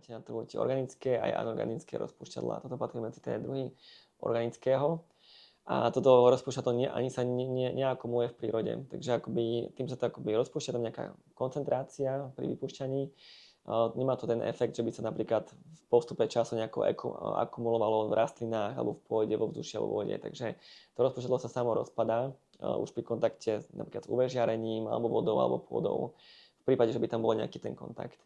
Máte na trhu tie organické aj anorganické rozpúšťadlá. Toto patrí medzi tie druhy organického. A toto rozpúšťadlo ani sa neakumuluje v prírode. Takže akoby, tým sa to akoby rozpúšťa, tam nejaká koncentrácia pri vypúšťaní. Nemá to ten efekt, že by sa napríklad v postupe času nejako akumulovalo v rastlinách alebo v pôde, vo vzduši alebo vo vode. Takže to rozpúšťadlo sa samo rozpadá už pri kontakte napríklad s UV žiarením alebo vodou alebo pôdou, v prípade, že by tam bol nejaký ten kontakt.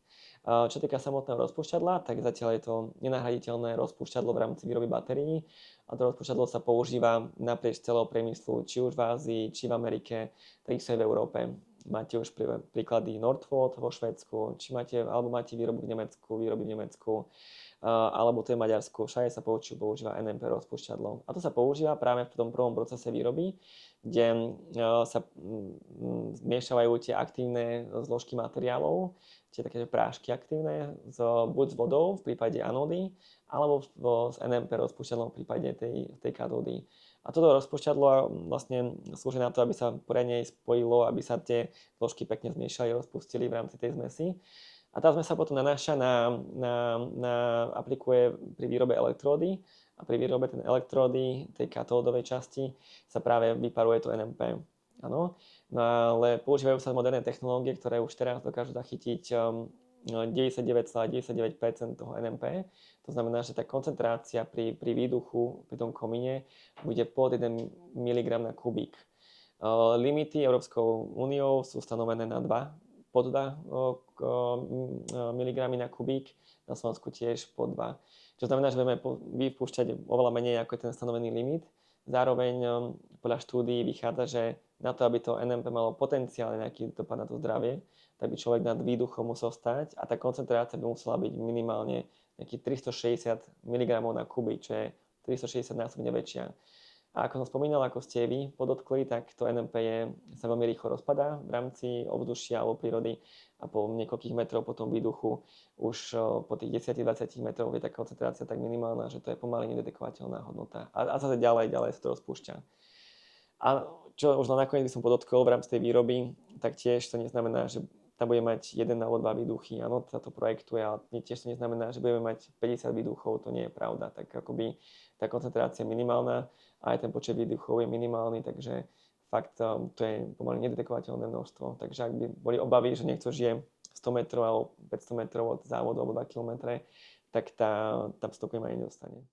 Čo týka samotného rozpúšťadla, tak zatiaľ je to nenahraditeľné rozpúšťadlo v rámci výroby batérií a to rozpúšťadlo sa používa naprieč celého priemyslu, či už v Ázii, či v Amerike, takisto aj v Európe. Máte už príklady Northvolt vo Švédsku, alebo máte výrobu v Nemecku, alebo to je Maďarsku, všade sa používa NMP rozpúšťadlo. A to sa používa práve v tom prvom procese výroby, kde sa zmiešavajú tie aktívne zložky materiálov, tie také prášky aktívne, buď s vodou v prípade anódy, alebo s NMP rozpúšťadlom v prípade tej katódy. A toto rozpúšťadlo vlastne slúži na to, aby sa poriadne spojilo, aby sa tie zložky pekne zmiešali, rozpustili v rámci tej zmesi. A tá zmes sa potom nanáša aplikuje pri výrobe elektródy a pri výrobe tej elektródy, tej katódovej časti, sa práve vyparuje to NMP. Áno. No ale používajú sa moderné technológie, ktoré už teraz dokážu zachytiť 99,99% toho NMP. To znamená, že tá koncentrácia pri výduchu, pri tom komíne, bude pod 1 mg na kubík. Limity Európskou úniou sú stanovené na 2 pod 2 mg na kubík, na Slovensku tiež pod 2. Čo znamená, že budeme vypúšťať oveľa menej ako je ten stanovený limit. Zároveň podľa štúdií vychádza, že na to, aby to NMP malo potenciálne nejaký dopad na to zdravie, tak by človek nad výduchom musel stať a tá koncentrácia by musela byť minimálne nejakých 360 mg na kubík, čo je 360 násobne väčšia. A ako som spomínal, ako ste vy podotkli, tak to NMP sa veľmi rýchlo rozpadá v rámci ovzdušia alebo prírody a po niekoľkých metrov po tom výduchu už po tých 10-20 metrov je tá koncentrácia tak minimálna, že to je pomaly nedetekovateľná hodnota. A zase ďalej sa to rozpúšťa. A čo už nakoniec by som podotkol v rámci tej výroby, tak tiež to neznamená, že tam bude mať 1 alebo 2 výduchy. Áno, sa to projektuje, ale tiež to neznamená, že budeme mať 50 výduchov, to nie je pravda. Tak akoby tá koncentrácia je minimálna a aj ten počet výduchov je minimálny, takže fakt to je pomaly nedetekovateľné množstvo. Takže ak by boli obavy, že niekto žije 100 metrov alebo 500 metrov od závodu alebo 2 kilometre, tak tam sa to ani nedostane.